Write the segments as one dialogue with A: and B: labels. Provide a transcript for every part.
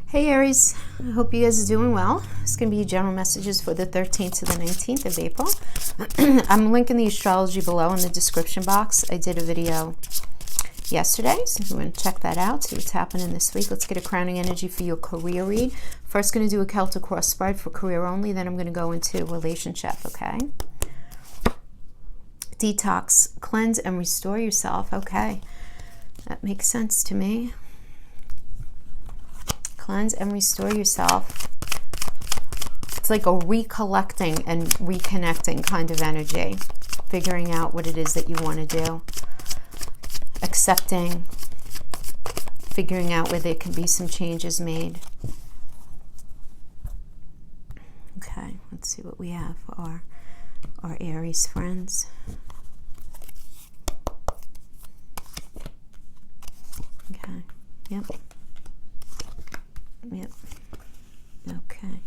A: Hey Aries, I hope you guys are doing well. It's going to be general messages for the 13th to the 19th of April. I'm linking the astrology below in the description box. I did a video yesterday, so if you want to check that out, see what's happening this week. Let's get a crowning energy for your career read. First going to do a Celtic cross spread for career only, then I'm going to go into relationship, okay? Detox, cleanse, and restore yourself. Okay, that makes sense to me. Cleanse and restore yourself. It's like a recollecting and reconnecting kind of energy. Figuring out what it is that you want to do. Accepting. Figuring out where there can be some changes made. Okay, let's see what we have for our Aries friends. Okay, yep. Yep. Okay.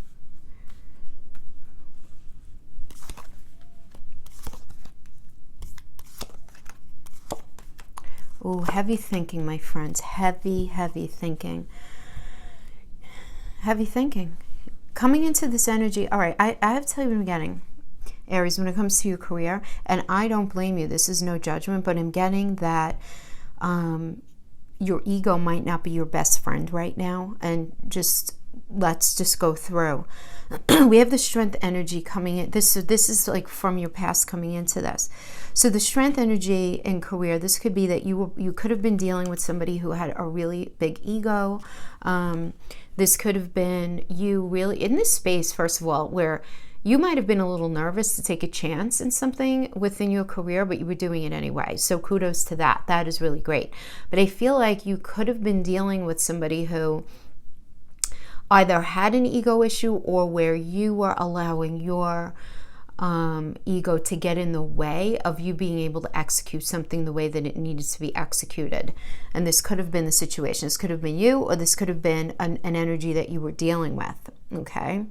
A: Oh, heavy thinking, my friends. Heavy thinking. Heavy thinking. Coming into this energy, all right, I have to tell you what I'm getting, Aries, when it comes to your career, and I don't blame you. This is no judgment, but I'm getting that your ego might not be your best friend right now, and let's just go through. We have the strength energy coming in. This is like from your past coming into this. So the strength energy in career, this could be that you could have been dealing with somebody who had a really big ego. This could have been you really in this space, first of all, where you might have been a little nervous to take a chance in something within your career, but you were doing it anyway. So kudos to that. That is really great. But I feel like you could have been dealing with somebody who either had an ego issue or where you were allowing your ego to get in the way of you being able to execute something the way that it needed to be executed. And this could have been the situation. This could have been you, or this could have been an energy that you were dealing with, okay?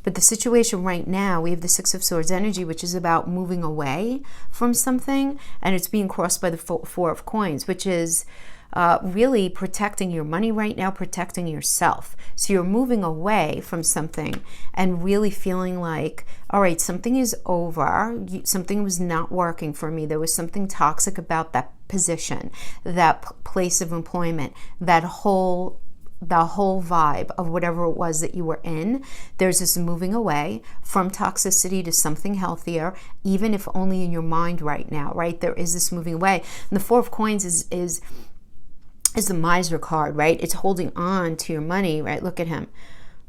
A: But the situation right now, we have the Six of Swords energy, which is about moving away from something, and it's being crossed by the Four of Coins, which is really protecting your money right now, protecting yourself. So you're moving away from something and really feeling like, all right, something is over. Something was not working for me. There was something toxic about that position, that place of employment, the whole vibe of whatever it was that you were in. There's this moving away from toxicity to something healthier, even if only in your mind right now, right? There is this moving away. And the Four of Coins is the miser card, right? It's holding on to your money, right? Look at him.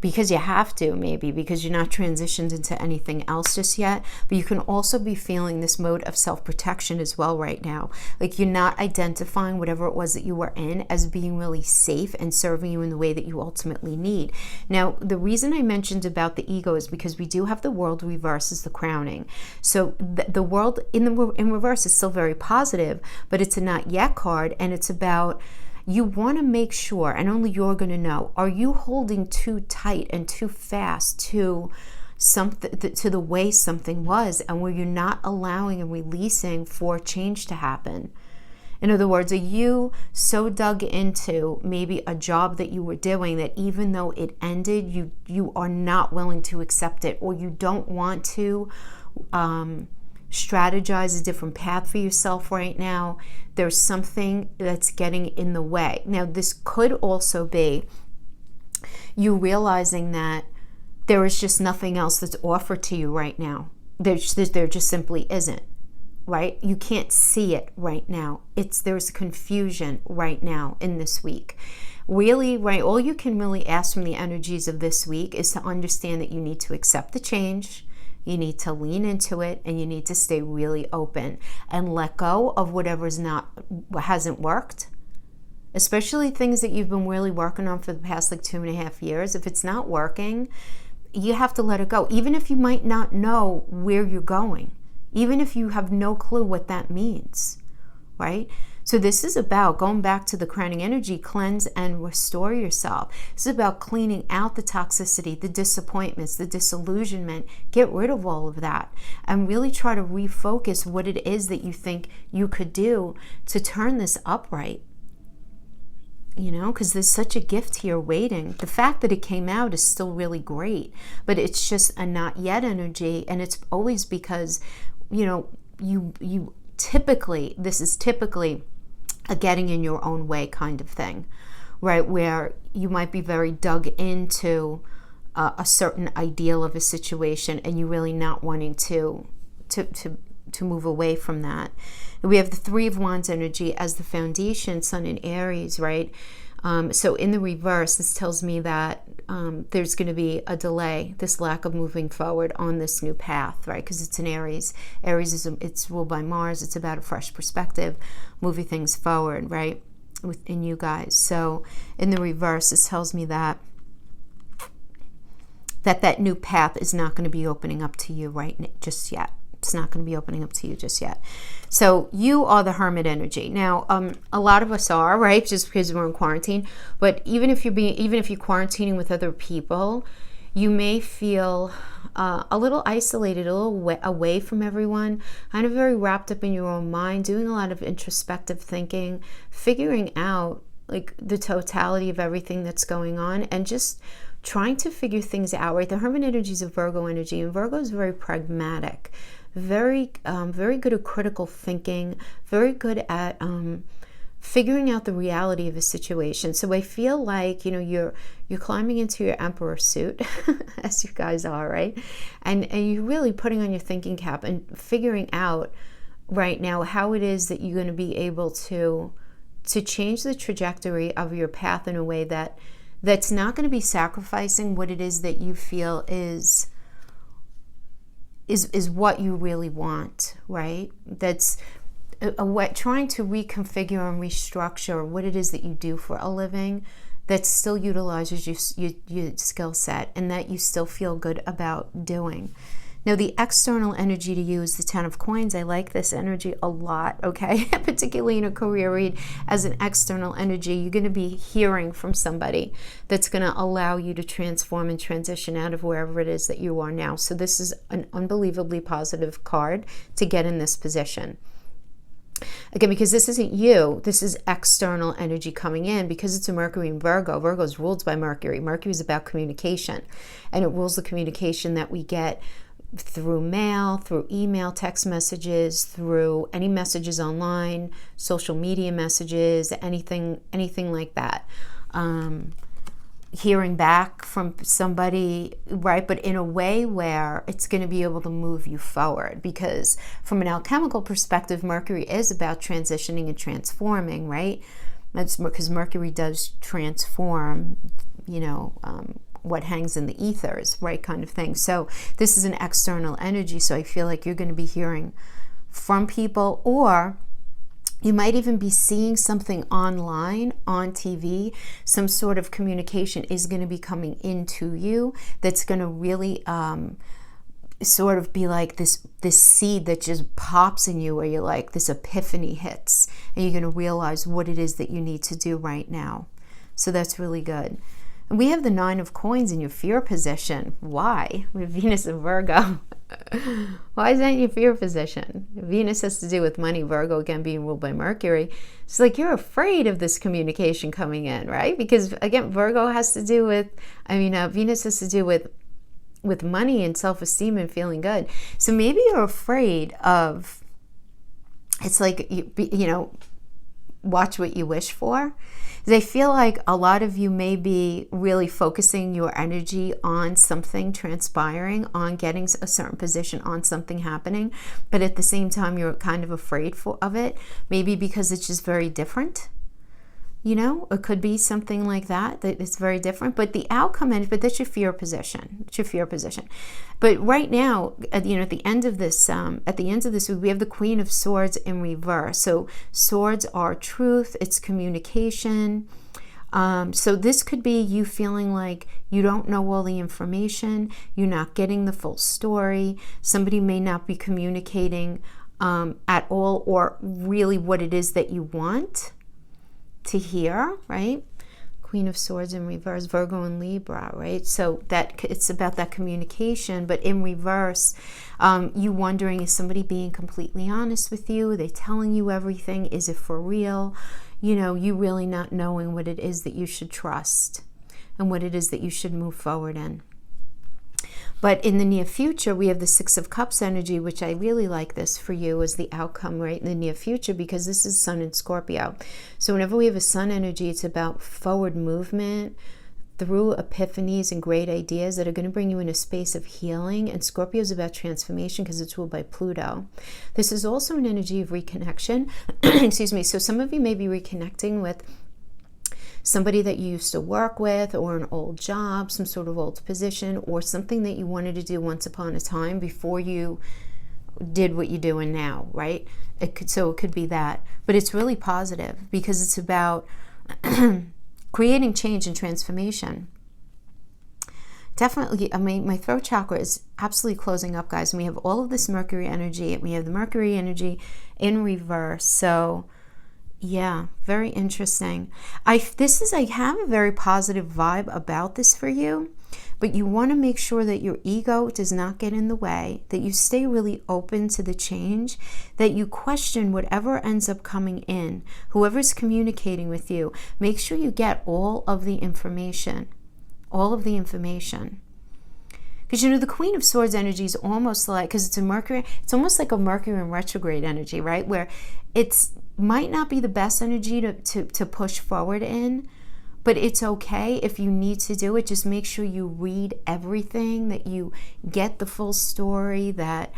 A: Because you have to, maybe, because you're not transitioned into anything else just yet. But you can also be feeling this mode of self-protection as well right now. Like you're not identifying whatever it was that you were in as being really safe and serving you in the way that you ultimately need. Now, the reason I mentioned about the ego is because we do have the world reverse as the crowning. So the world in reverse is still very positive, but it's a not yet card, and it's about you want to make sure, and only you're going to know, are you holding too tight and too fast to something, to the way something was, and where you're not allowing and releasing for change to happen? In other words, are you so dug into maybe a job that you were doing that even though it ended, you are not willing to accept it, or you don't want to strategize a different path for yourself right now? There's something that's getting in the way. Now, this could also be you realizing that there is just nothing else that's offered to you right now. There just simply isn't, right? You can't see it right now. There's confusion right now in this week. Really, right, all you can really ask from the energies of this week is to understand that you need to accept the change. You need to lean into it, and you need to stay really open and let go of whatever hasn't worked, especially things that you've been really working on for the past 2.5 years. If it's not working, you have to let it go, even if you might not know where you're going, even if you have no clue what that means, right? So this is about going back to the crowning energy, cleanse and restore yourself. This is about cleaning out the toxicity, the disappointments, the disillusionment. Get rid of all of that and really try to refocus what it is that you think you could do to turn this upright. you know, because there's such a gift here waiting. The fact that it came out is still really great, but it's just a not yet energy. And it's always because, you know, you typically, this is typically a getting in your own way kind of thing, right? Where you might be very dug into a certain ideal of a situation, and you really not wanting to move away from that. We have the Three of Wands energy as the foundation, Sun in Aries, right? So in the reverse, this tells me that there's going to be a delay, this lack of moving forward on this new path, right? Because it's in Aries. Aries it's ruled by Mars. It's about a fresh perspective, moving things forward, right? Within you guys. So in the reverse, this tells me that new path is not going to be opening up to you just yet. It's not going to be opening up to you just yet. So you are the Hermit energy. Now, a lot of us are, right? Just because we're in quarantine. But even if you're quarantining with other people, you may feel a little isolated, a little away from everyone, kind of very wrapped up in your own mind, doing a lot of introspective thinking, figuring out like the totality of everything that's going on, and just trying to figure things out, right? The Hermit energy is a Virgo energy, and Virgo is very pragmatic, very good at critical thinking, very good at figuring out the reality of a situation. So I feel like, you know, you're climbing into your emperor suit, as you guys are, right? And you're really putting on your thinking cap and figuring out right now how it is that you're going to be able to change the trajectory of your path in a way that's not going to be sacrificing what it is that you feel is what you really want, right? That's trying to reconfigure and restructure what it is that you do for a living that still utilizes your skill set and that you still feel good about doing. Now, the external energy to you is the Ten of Coins. I like this energy a lot, okay? Particularly in a career read, as an external energy, you're going to be hearing from somebody that's going to allow you to transform and transition out of wherever it is that you are now. So this is an unbelievably positive card to get in this position. Again, because this isn't you, this is external energy coming in, because it's a Mercury in Virgo. Virgo is ruled by Mercury. Mercury is about communication, and it rules the communication that we get through mail, through email, text messages, through any messages online, social media messages, anything like that. Hearing back from somebody, right? But in a way where it's going to be able to move you forward, because from an alchemical perspective, Mercury is about transitioning and transforming, right? That's because Mercury does transform, you know, what hangs in the ethers, right, kind of thing. So this is an external energy, so I feel like you're going to be hearing from people, or you might even be seeing something online, on TV. Some sort of communication is going to be coming into you that's going to really sort of be like this seed that just pops in you, where you're like, this epiphany hits, and you're going to realize what it is that you need to do right now. So that's really good. And we have the Nine of Coins in your fear position. Why? With Venus and Virgo. Why is that in your fear position? Venus has to do with money, Virgo again being ruled by Mercury. It's like you're afraid of this communication coming in, right? Because again, Virgo has to do with, Venus has to do with money and self-esteem and feeling good. So maybe you're afraid of, it's like, you know, watch what you wish for. I feel like a lot of you may be really focusing your energy on something transpiring, on getting a certain position, on something happening, but at the same time you're kind of afraid of it, maybe because it's just very different. You know, it could be something like that it's very different, but the outcome but that's your fear position. It's your fear position. But right now, you know, at the end of this we have the Queen of Swords in reverse. So swords are truth, it's communication. So this could be you feeling like you don't know all the information, you're not getting the full story. Somebody may not be communicating at all, or really what it is that you want to hear, right? Queen of Swords in reverse, Virgo and Libra, right? So that it's about that communication, but in reverse, you wondering, is somebody being completely honest with you? Are they telling you everything? Is it for real? you really not knowing what it is that you should trust and what it is that you should move forward in. But in the near future, we have the Six of Cups energy, which I really like this for you as the outcome right in the near future, because this is Sun in Scorpio. So whenever we have a Sun energy, it's about forward movement through epiphanies and great ideas that are going to bring you in a space of healing. And Scorpio is about transformation because it's ruled by Pluto. This is also an energy of reconnection. Excuse me. So some of you may be reconnecting with somebody that you used to work with, or an old job, some sort of old position, or something that you wanted to do once upon a time before you did what you're doing now, right? It could be that. But it's really positive because it's about creating change and transformation. Definitely, I mean, my throat chakra is absolutely closing up, guys. And we have all of this Mercury energy. We have the Mercury energy in reverse. So yeah, very interesting. I have a very positive vibe about this for you, but you want to make sure that your ego does not get in the way, that you stay really open to the change, that you question whatever ends up coming in, whoever's communicating with you. Make sure you get all of the information, Because, the Queen of Swords energy is almost like, because it's almost like a Mercury in retrograde energy, right? Where it's might not be the best energy to push forward in, but it's okay if you need to do it. Just make sure you read everything, that you get the full story, that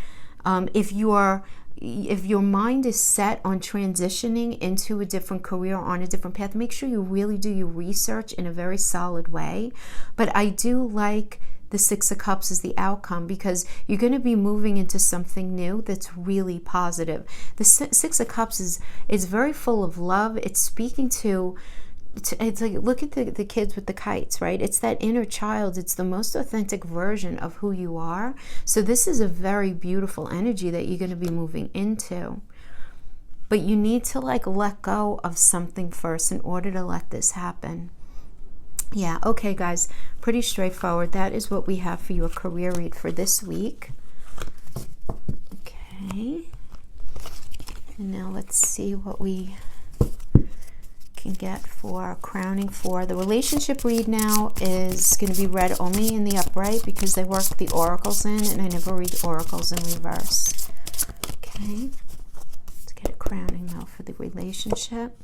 A: if your mind is set on transitioning into a different career, on a different path, make sure you really do your research in a very solid way. But I do like the Six of Cups is the outcome, because you're going to be moving into something new that's really positive. The Six of Cups is very full of love. It's speaking to it's like, look at the kids with the kites, right? It's that inner child. It's the most authentic version of who you are. So this is a very beautiful energy that you're going to be moving into. But you need to let go of something first in order to let this happen. Yeah, okay, guys, pretty straightforward. That is what we have for your career read for this week. Okay. And now let's see what we can get for crowning for. The relationship read now is going to be read only in the upright because they work the oracles in, and I never read oracles in reverse. Okay. Let's get a crowning now for the relationship.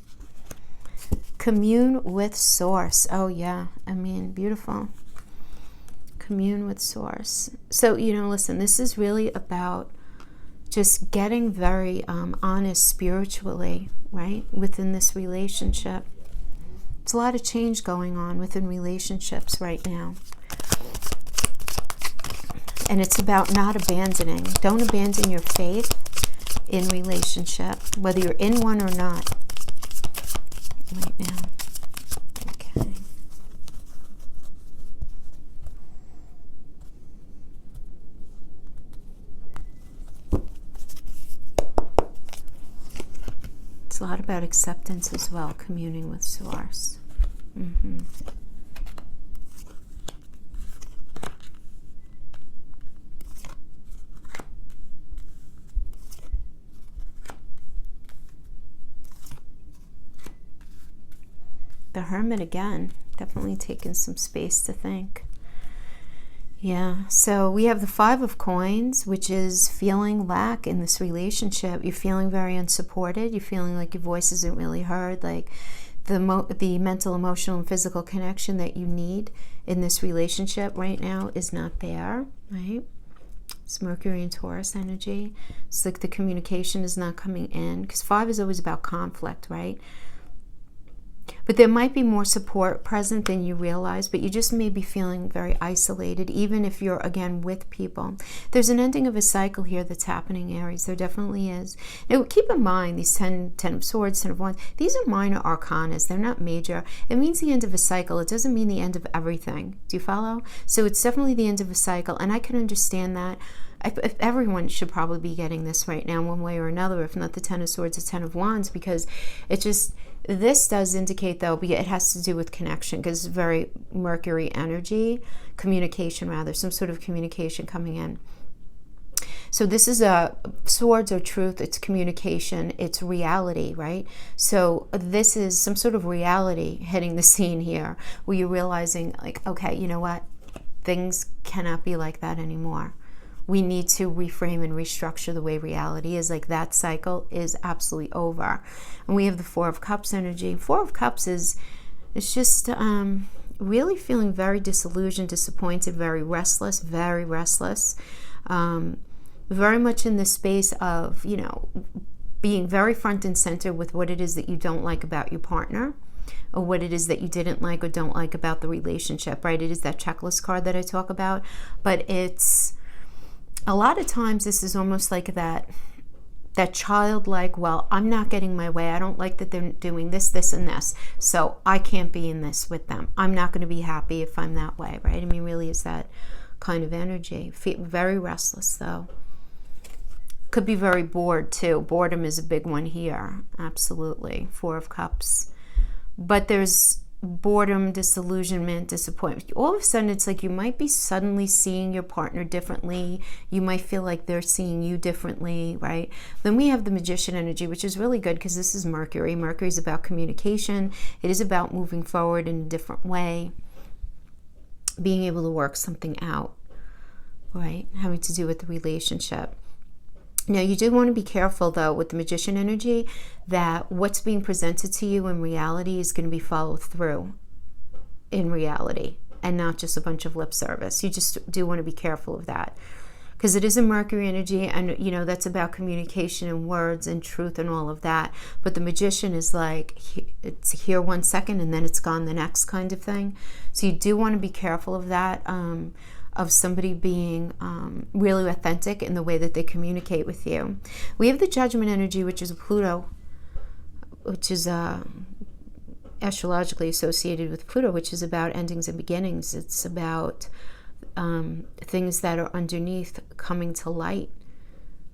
A: Commune with Source. Oh yeah, I mean, beautiful. Commune with Source. So, listen, this is really about just getting very honest spiritually, right, within this relationship. There's a lot of change going on within relationships right now. And it's about not abandoning. Don't abandon your faith in relationship, whether you're in one or not. Right now. Okay. It's a lot about acceptance as well, communing with Source. The Hermit again, definitely taking some space to think. Yeah, so we have the Five of Coins, which is feeling lack in this relationship. You're feeling very unsupported. You're feeling like your voice isn't really heard, like the mental, emotional, and physical connection that you need in this relationship right now is not there, right? It's Mercury and Taurus energy. It's like the communication is not coming in, because 5 is always about conflict, right? But there might be more support present than you realize, but you just may be feeling very isolated, even if you're, again, with people. There's an ending of a cycle here that's happening, Aries. There definitely is. Now, keep in mind, these 10 of Swords, 10 of Wands, these are minor arcanas. They're not major. It means the end of a cycle. It doesn't mean the end of everything. Do you follow? So it's definitely the end of a cycle, and I can understand that. If everyone should probably be getting this right now, one way or another, if not the 10 of Swords, the 10 of Wands, because it just... This does indicate, though, it has to do with connection, because it's very Mercury energy, communication rather, some sort of communication coming in. So this is a swords or truth, it's communication, it's reality, right? So this is some sort of reality hitting the scene here, where you're realizing like, okay, you know what? Things cannot be like that anymore. We need to reframe and restructure the way reality is. Like, that cycle is absolutely over. And we have the Four of Cups energy. Four of Cups is just really feeling very disillusioned, disappointed, very restless, very restless. Very much in the space of, you know, being very front and center with what it is that you don't like about your partner, or what it is that you didn't like or don't like about the relationship, right? It is that checklist card that I talk about. But it's, a lot of times this is almost like that childlike, well, I'm not getting my way. I don't like that they're doing this, this, and this. So I can't be in this with them. I'm not going to be happy if I'm that way, right? I mean, really is that kind of energy. Very restless, though. Could be very bored, too. Boredom is a big one here. Absolutely. Four of Cups. But there's boredom, disillusionment, disappointment. All of a sudden, it's like you might be suddenly seeing your partner differently. You might feel like they're seeing you differently, right? Then we have the Magician energy, which is really good because this is Mercury. Mercury is about communication. It is about moving forward in a different way, being able to work something out, right? Having to do with the relationship. Now, you do want to be careful, though, with the Magician energy, that what's being presented to you in reality is going to be followed through in reality, and not just a bunch of lip service. You just do want to be careful of that, because it is a Mercury energy, and, you know, that's about communication and words and truth and all of that. But the Magician is like, it's here 1 second and then it's gone the next kind of thing. So you do want to be careful of that, of somebody being really authentic in the way that they communicate with you. We have the Judgment energy, which is Pluto, which is astrologically associated with Pluto, which is about endings and beginnings. It's about things that are underneath coming to light,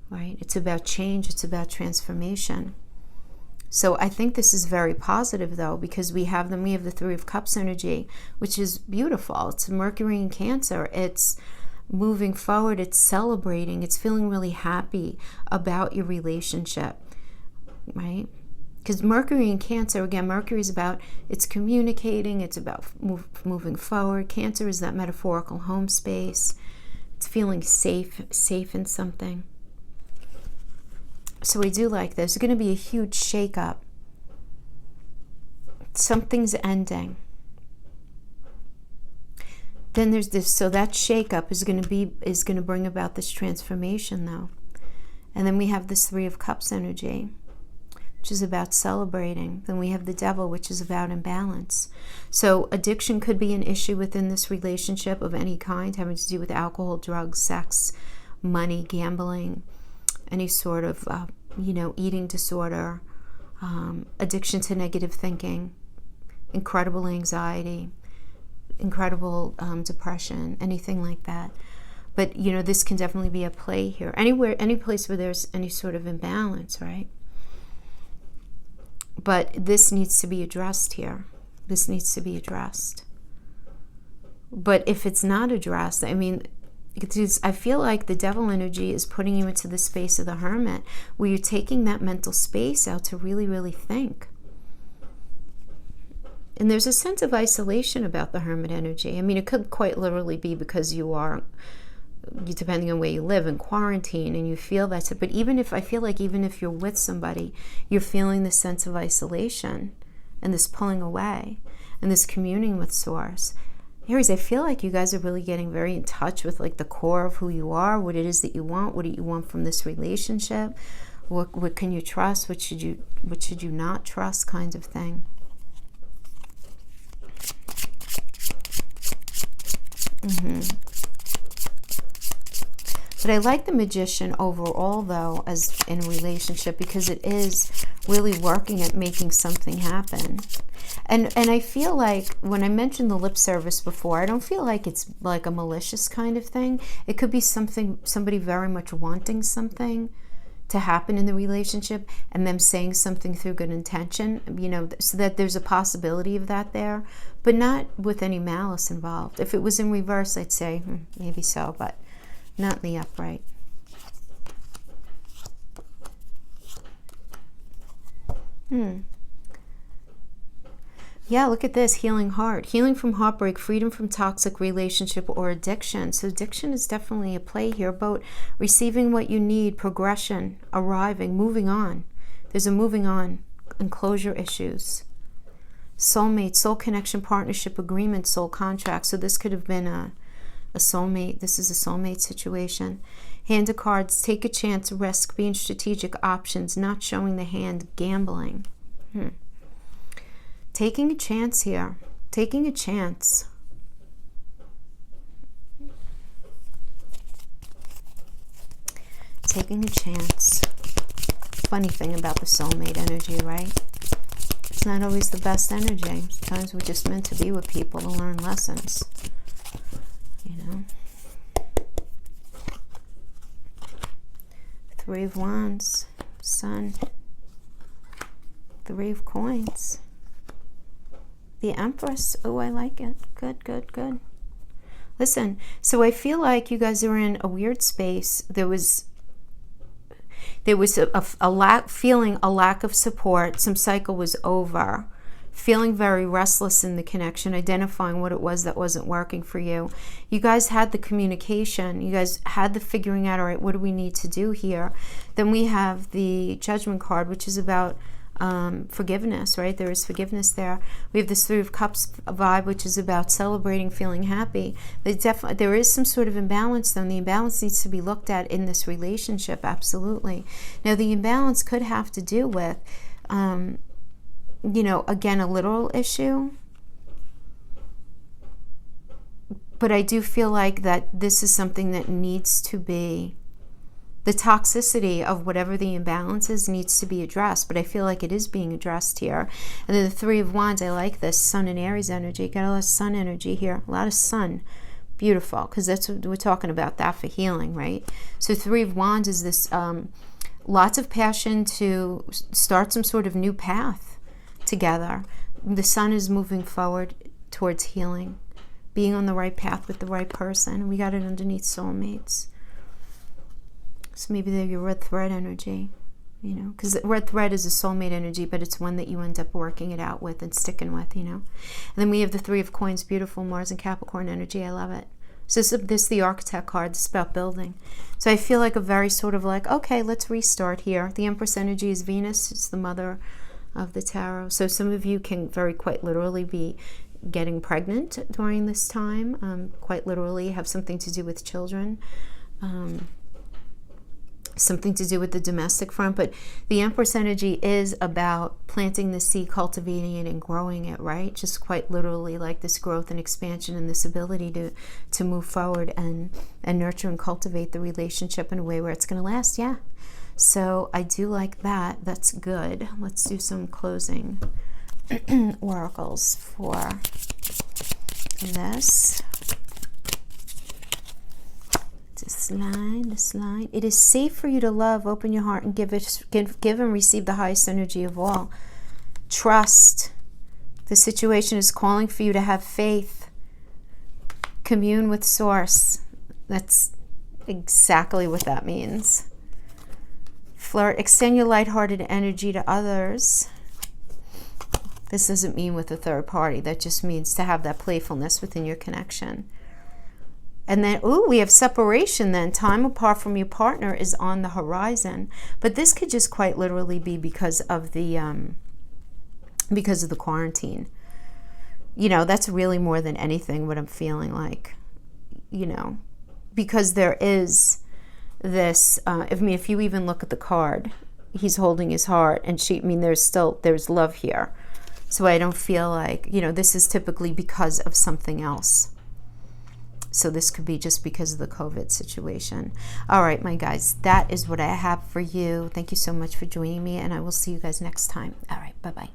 A: right? It's about change. It's about transformation. So I think this is very positive, though, because we have the Three of Cups energy, which is beautiful. It's Mercury in Cancer. It's moving forward. It's celebrating. It's feeling really happy about your relationship, right? Because Mercury in Cancer, again, Mercury is about, it's communicating. It's about moving forward. Cancer is that metaphorical home space. It's feeling safe in something. So we do like this. There's going to be a huge shakeup. Something's ending. Then there's this. So that shakeup is going to bring about this transformation, though. And then we have this Three of Cups energy, which is about celebrating. Then we have the Devil, which is about imbalance. So addiction could be an issue within this relationship of any kind, having to do with alcohol, drugs, sex, money, gambling, any sort of, eating disorder, addiction to negative thinking, incredible anxiety, incredible depression, anything like that. But, this can definitely be at play here. Any place where there's any sort of imbalance, right? But this needs to be addressed here. This needs to be addressed. But if it's not addressed, I feel like the Devil energy is putting you into the space of the Hermit, where you're taking that mental space out to really, really think. And there's a sense of isolation about the Hermit energy. It could quite literally be because you are, depending on where you live, in quarantine, and you feel that. But even if you're with somebody, you're feeling this sense of isolation and this pulling away and this communing with Source. Aries, I feel like you guys are really getting very in touch with like the core of who you are, what it is that you want, what do you want from this relationship, what can you trust, what should you not trust, kind of thing. But I like the Magician overall, though, as in a relationship, because it is really working at making something happen. And I feel like when I mentioned the lip service before, I don't feel like it's like a malicious kind of thing. It could be somebody very much wanting something to happen in the relationship and them saying something through good intention, so that there's a possibility of that there, but not with any malice involved. If it was in reverse, I'd say maybe so, but not in the upright. Yeah, look at this. Healing heart. Healing from heartbreak, freedom from toxic relationship or addiction. So addiction is definitely a play here about receiving what you need, progression, arriving, moving on. There's a moving on and closure issues. Soulmate, soul connection, partnership, agreement, soul contract. So this could have been a soulmate. This is a soulmate situation. Hand of cards, take a chance, risk, being strategic, options, not showing the hand, gambling. Taking a chance here. Taking a chance. Taking a chance. Funny thing about the soulmate energy, right? It's not always the best energy. Sometimes we're just meant to be with people to learn lessons. You know? Three of Wands. Sun. Three of Coins. The Empress. Oh, I like it. Good, good, good. Listen, so I feel like you guys are in a weird space. There was a lack, feeling a lack of support. Some cycle was over. Feeling very restless in the connection, identifying what it was that wasn't working for you. You guys had the communication. You guys had the figuring out, all right, what do we need to do here? Then we have the Judgment card, which is about forgiveness, right? There is forgiveness there. We have this Three of Cups vibe, which is about celebrating, feeling happy. There is some sort of imbalance, though, and the imbalance needs to be looked at in this relationship, absolutely. Now, the imbalance could have to do with, you know, again, a literal issue. But I do feel like that this is something that needs to be, the toxicity of whatever the imbalance is needs to be addressed, but I feel like it is being addressed here. And then the Three of Wands, I like this, Sun and Aries energy. Got a lot of Sun energy here, a lot of Sun. Beautiful, because that's what we're talking about, that for healing, right? So Three of Wands is this lots of passion to start some sort of new path together. The Sun is moving forward towards healing, being on the right path with the right person. We got it underneath soulmates. So maybe they're your red thread energy, you know, because red thread is a soulmate energy, but it's one that you end up working it out with and sticking with, you know. And then we have the Three of Coins, beautiful Mars and Capricorn energy. I love it. So this is the Architect card. This is about building. So I feel like a very sort of like, okay, let's restart here. The Empress energy is Venus. It's the mother of the tarot. So some of you can very quite literally be getting pregnant during this time. Quite literally have something to do with children. Something to do with the domestic front, but the Empress energy is about planting the seed, cultivating it, and growing it, right? Just quite literally like this growth and expansion and this ability to move forward and nurture and cultivate the relationship in a way where it's going to last, yeah. So I do like that. That's good. Let's do some closing oracles for this. This line. It is safe for you to love, open your heart, and give and receive the highest energy of all. Trust. The situation is calling for you to have faith. Commune with Source. That's exactly what that means. Flirt. Extend your lighthearted energy to others. This doesn't mean with a third party. That just means to have that playfulness within your connection. And then, we have separation then. Time apart from your partner is on the horizon. But this could just quite literally be because of the quarantine. You know, that's really more than anything what I'm feeling like, you know. Because there is this, if you even look at the card, he's holding his heart. And there's love here. So I don't feel like, you know, this is typically because of something else. So this could be just because of the COVID situation. All right, my guys, that is what I have for you. Thank you so much for joining me, and I will see you guys next time. All right, bye-bye.